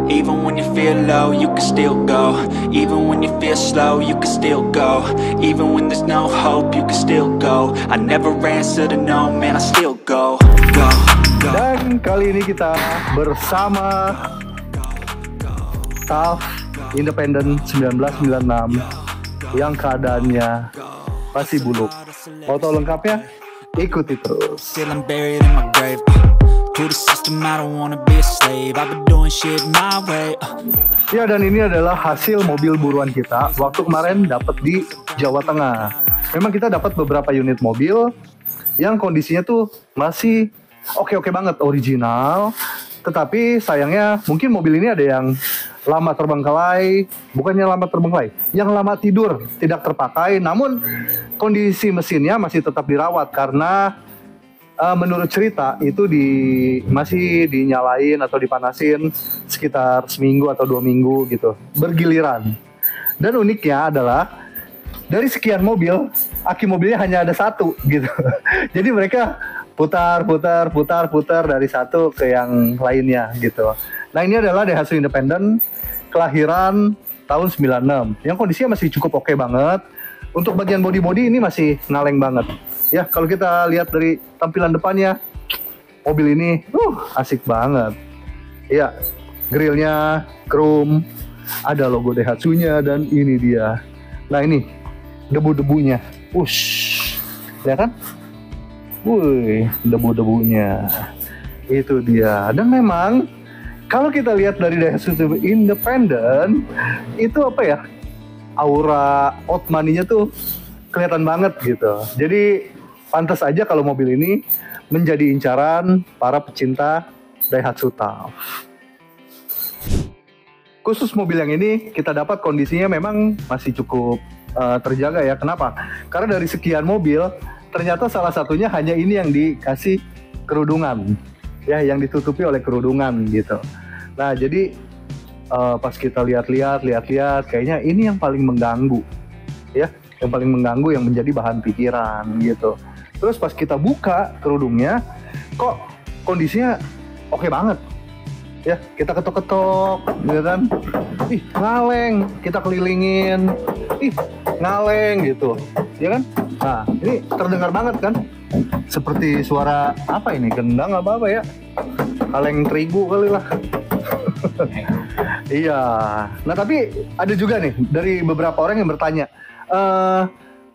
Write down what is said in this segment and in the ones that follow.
Even when you feel low, you can still go. Even when you feel slow, you can still go. Even when there's no hope, you can still go. I never answer to no, man, I still go. Go, go. Dan kali ini kita bersama TAF Independent 1996 yang keadaannya masih buluk. Mau tahu lengkapnya? Ikuti terus. Still I'm buried in my grave. To the system, I don't wanna be a slave. I've been doing shit my way. Ya, dan ini adalah hasil mobil buruan kita waktu kemarin dapat di Jawa Tengah. Memang kita dapat beberapa unit mobil yang kondisinya tuh masih oke-oke banget, original. Tetapi sayangnya mungkin mobil ini ada yang lama terbengkalai, bukannya lama terbengkalai, yang lama tidur, tidak terpakai. Namun kondisi mesinnya masih tetap dirawat karena menurut cerita itu masih dinyalain atau dipanasin sekitar seminggu atau 2 minggu gitu, bergiliran. Dan uniknya adalah dari sekian mobil, aki mobilnya hanya ada satu gitu. Jadi mereka putar dari satu ke yang lainnya gitu. Nah, ini adalah Daihatsu Independent kelahiran tahun 96 yang kondisinya masih cukup oke banget. Untuk bagian body ini masih ngaleng banget. Ya, kalau kita lihat dari tampilan depannya, mobil ini asik banget. Ya, grillnya chrome, ada logo Daihatsu-nya, dan ini dia. Nah, ini debu-debunya. Wush, lihat kan? Wih, debu-debunya. Itu dia. Dan memang kalau kita lihat dari Daihatsu Independent, itu apa ya? Aura Otmani-nya tuh kelihatan banget gitu. Jadi pantas aja kalau mobil ini menjadi incaran para pecinta Daihatsu TAF. Khusus mobil yang ini kita dapat kondisinya memang masih cukup terjaga ya. Kenapa? Karena dari sekian mobil ternyata salah satunya hanya ini yang dikasih kerudungan, ya, yang ditutupi oleh kerudungan gitu. Nah, jadi pas kita lihat-lihat, kayaknya ini yang paling mengganggu, ya, yang paling mengganggu, yang menjadi bahan pikiran gitu. Terus pas kita buka kerudungnya, kok kondisinya oke banget, ya. Kita ketok-ketok, gitu kan, ngaleng, kita kelilingin, ngaleng gitu, ya kan. Nah, ini terdengar banget kan, seperti suara apa ini, gendang apa ya, kaleng terigu kali lah. Iya. Nah, tapi ada juga nih dari beberapa orang yang bertanya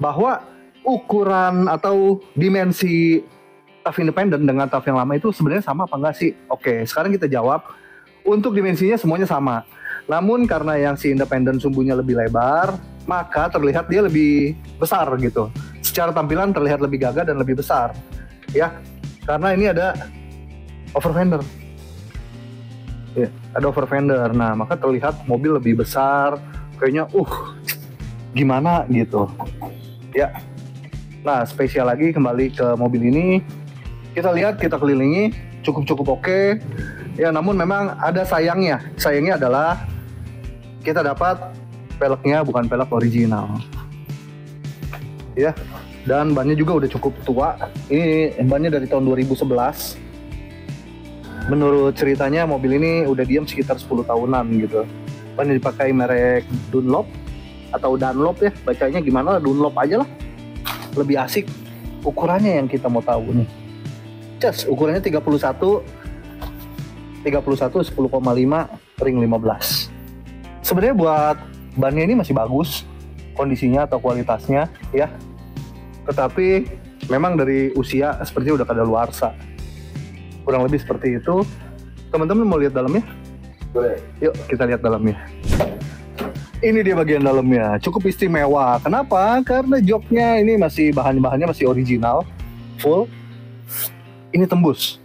bahwa ukuran atau dimensi TAF Independent dengan TAF yang lama itu sebenarnya sama apa enggak sih? Oke, sekarang kita jawab. Untuk dimensinya semuanya sama. Namun karena yang si Independent sumbunya lebih lebar, maka terlihat dia lebih besar gitu. Secara tampilan terlihat lebih gagah dan lebih besar. Ya, karena ini ada over fender. Ya, ada over fender. Nah, maka terlihat mobil lebih besar, kayaknya gimana gitu. Ya. Nah, spesial lagi kembali ke mobil ini. Kita lihat, kita kelilingi, cukup oke. Ya, namun memang ada sayangnya. Sayangnya adalah kita dapat peleknya bukan pelek original. Ya. Dan bannya juga udah cukup tua. Ini bannya dari tahun 2011. Menurut ceritanya mobil ini udah diam sekitar 10 tahunan gitu. Ban dipakai merek Dunlop atau Dunlop ya, bacanya gimana, Dunlop aja lah. Lebih asik. Ukurannya yang kita mau tahu nih. Ukurannya 31 10,5 ring 15. Sebenarnya buat bannya ini masih bagus kondisinya atau kualitasnya ya. Tetapi memang dari usia sepertinya udah kadaluarsa. Kurang lebih seperti itu. Teman-teman mau lihat dalamnya? Boleh. Yuk kita lihat dalamnya. Ini dia bagian dalamnya. Cukup istimewa. Kenapa? Karena joknya ini masih bahan-bahannya masih original, full. Ini tembus.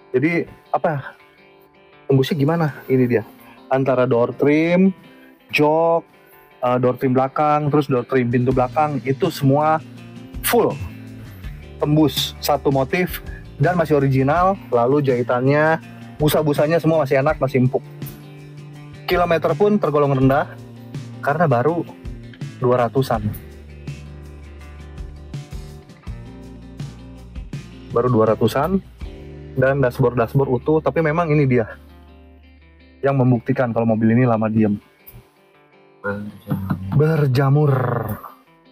Jadi apa? Tembusnya gimana? Ini dia. Antara door trim, jok, door trim belakang, terus door trim pintu belakang, itu semua full. Tembus satu motif. Dan masih original, lalu jahitannya, busa-busanya semua masih enak, masih empuk. Kilometer pun tergolong rendah, karena baru 200-an. Baru 200-an, dan dashboard utuh, tapi memang ini dia. yang membuktikan kalau mobil ini lama diem. Berjamur.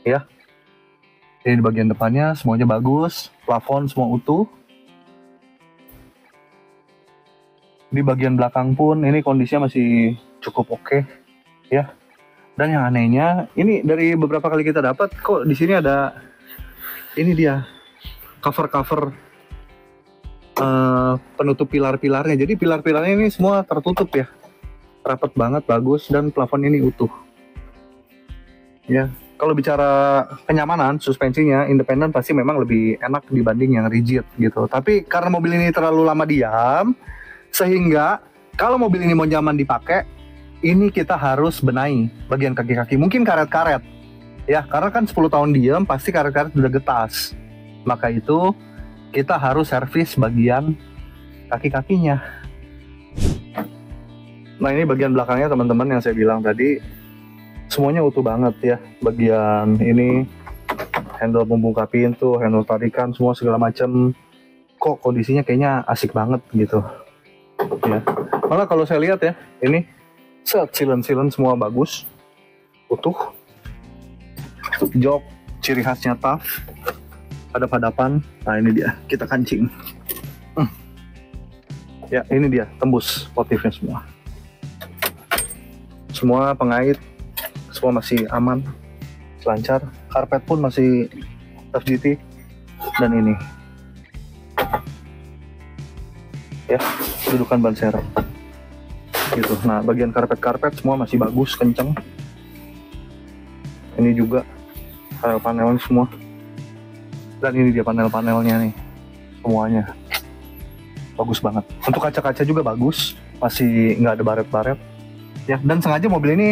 Ya. Ini di bagian depannya semuanya bagus, plafon semua utuh. Di bagian belakang pun ini kondisinya masih cukup oke, ya. Dan yang anehnya, ini dari beberapa kali kita dapat kok di sini ada ini dia cover penutup pilar-pilarnya. Jadi pilar-pilarnya ini semua tertutup ya, rapet banget, bagus, dan plafon ini utuh. Ya, kalau bicara kenyamanan, suspensinya independen pasti memang lebih enak dibanding yang rigid gitu. Tapi karena mobil ini terlalu lama diam, sehingga kalau mobil ini mau nyaman dipakai, ini kita harus benahi bagian kaki-kaki. Mungkin karet-karet, ya, karena kan 10 tahun diam, pasti karet-karet udah getas. Maka itu kita harus servis bagian kaki-kakinya. Nah, ini bagian belakangnya teman-teman yang saya bilang tadi, semuanya utuh banget ya. Bagian ini handle membuka pintu, handle tarikan, semua segala macam. Kok kondisinya kayaknya asik banget gitu ya. Malah kalau saya lihat ya, ini silen semua bagus, utuh. Jok ciri khasnya tough, hadap-hadapan. Nah, ini dia, kita kancing. Ya, ini dia tembus motifnya semua. Semua pengait, semua masih aman, lancar. Karpet pun masih tough GT. Dan ini, ya, dudukan ban serep. Gitu. Nah, bagian karpet semua masih bagus, kenceng. Ini juga panel-panelnya semua. Dan ini dia panel-panelnya nih, semuanya bagus banget. Untuk kaca-kaca juga bagus, masih nggak ada baret-baret. Ya, dan sengaja mobil ini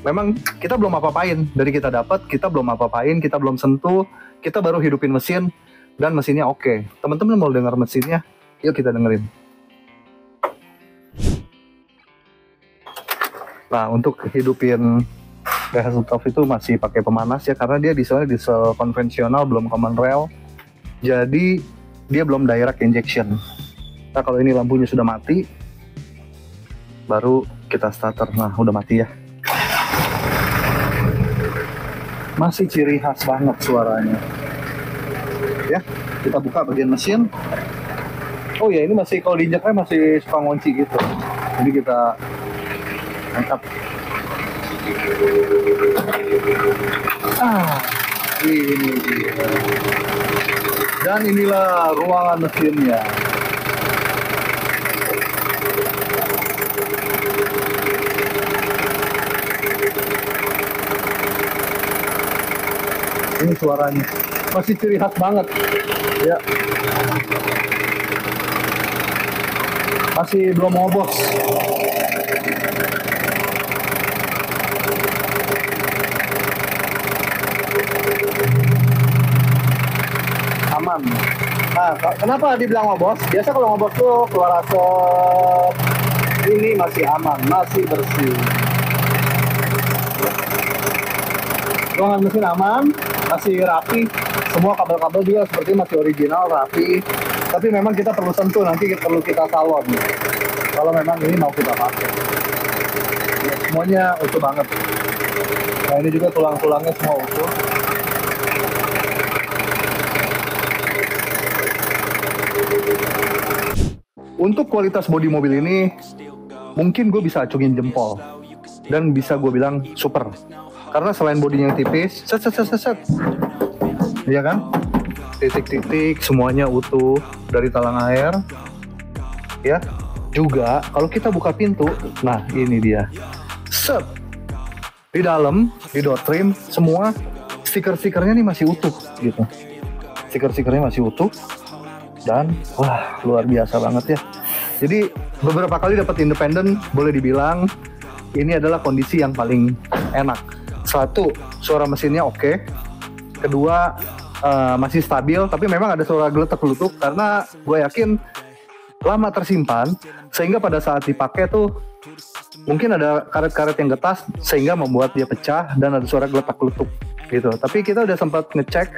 memang kita belum apa-apain. Dari kita dapat, kita belum apa-apain, kita belum sentuh, kita baru hidupin mesin, dan mesinnya oke. Teman-teman mau dengar mesinnya? Yuk kita dengerin. Nah, untuk hidupin Hasselhoff itu masih pakai pemanas ya, karena dia diesel konvensional, belum common rail, jadi dia belum direct injection. Nah, kalau ini lampunya sudah mati, baru kita starter. Nah, udah mati ya. Masih ciri khas banget suaranya. Ya, kita buka bagian mesin. Oh ya, ini masih kalau diinjaknya masih suka ngunci gitu. Jadi kita angkat. Ini dia. Dan inilah ruangan mesinnya. Ini suaranya masih ciri khas banget ya, masih belum ngobos. Aman. Nah, kenapa dibilang ngobos? Biasa kalau ngobos tuh keluar asap. Ini masih aman, masih bersih. Ruangan mesin aman, masih rapi. Semua kabel-kabel juga seperti masih original, rapi. Tapi memang kita perlu sentuh, nanti perlu kita salon kalau memang ini mau kita pakai. Ya, semuanya utuh banget. Nah, ini juga tulang-tulangnya semua utuh. Untuk kualitas bodi mobil ini, mungkin gue bisa acungin jempol dan bisa gue bilang super. Karena selain bodinya yang tipis, set, ya kan, titik-titik semuanya utuh dari talang air. Ya, juga kalau kita buka pintu, nah ini dia, set, di dalam, di door trim semua stiker-stikernya nih masih utuh gitu. Stiker-stikernya masih utuh. Dan wah, luar biasa banget ya. Jadi beberapa kali dapat independen, boleh dibilang ini adalah kondisi yang paling enak. Satu, suara mesinnya oke. Kedua, masih stabil, tapi memang ada suara geletek-geletuk karena gue yakin lama tersimpan, sehingga pada saat dipakai tuh mungkin ada karet-karet yang getas sehingga membuat dia pecah dan ada suara geletak-geletuk gitu. Tapi kita udah sempat ngecek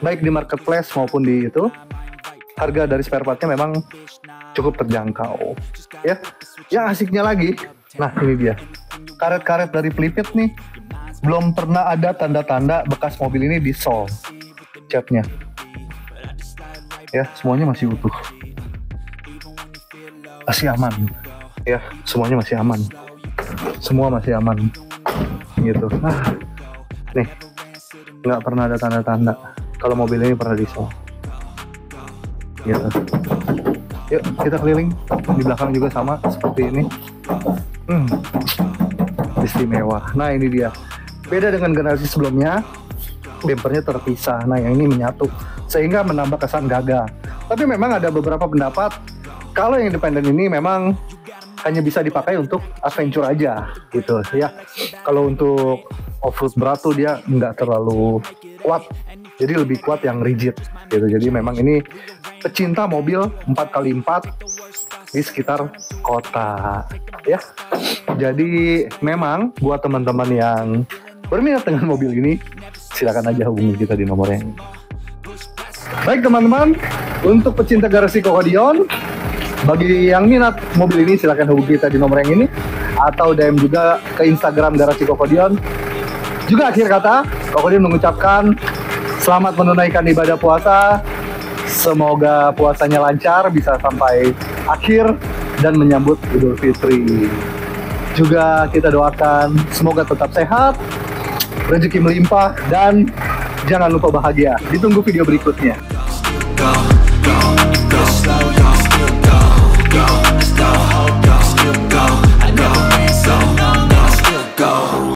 baik di marketplace maupun di itu, harga dari spare partnya memang cukup terjangkau ya. Yang asiknya lagi, nah ini dia, karet-karet dari pelipit nih, belum pernah ada tanda-tanda bekas mobil ini di sol catnya. Ya, semuanya masih utuh, masih aman. Ya, semuanya masih aman, semua masih aman gitu. Nih, nggak pernah ada tanda-tanda kalau mobil ini pernah di sol gitu. Yuk kita keliling, di belakang juga sama seperti ini. Istimewa. Nah ini dia, beda dengan generasi sebelumnya, bempernya terpisah. Nah yang ini menyatu sehingga menambah kesan gagah. Tapi memang ada beberapa pendapat kalau yang independen ini memang hanya bisa dipakai untuk adventure aja gitu ya. Kalau untuk off-road berat tuh dia nggak terlalu kuat, jadi lebih kuat yang rigid gitu. Jadi memang ini pecinta mobil 4x4 di sekitar kota ya. Jadi memang buat teman-teman yang berminat dengan mobil ini, silakan aja hubungi kita di nomor yang ini. Baik teman-teman, untuk pecinta garasi Kokodion, bagi yang minat mobil ini silakan hubungi kita di nomor yang ini, atau DM juga ke Instagram garasi Kokodion. Juga akhir kata, Kokodion mengucapkan selamat menunaikan ibadah puasa. Semoga puasanya lancar, bisa sampai akhir dan menyambut Idul Fitri. Juga kita doakan semoga tetap sehat, rezeki melimpah, dan jangan lupa bahagia. Ditunggu video berikutnya. Go, go, go, slow, go, go, go.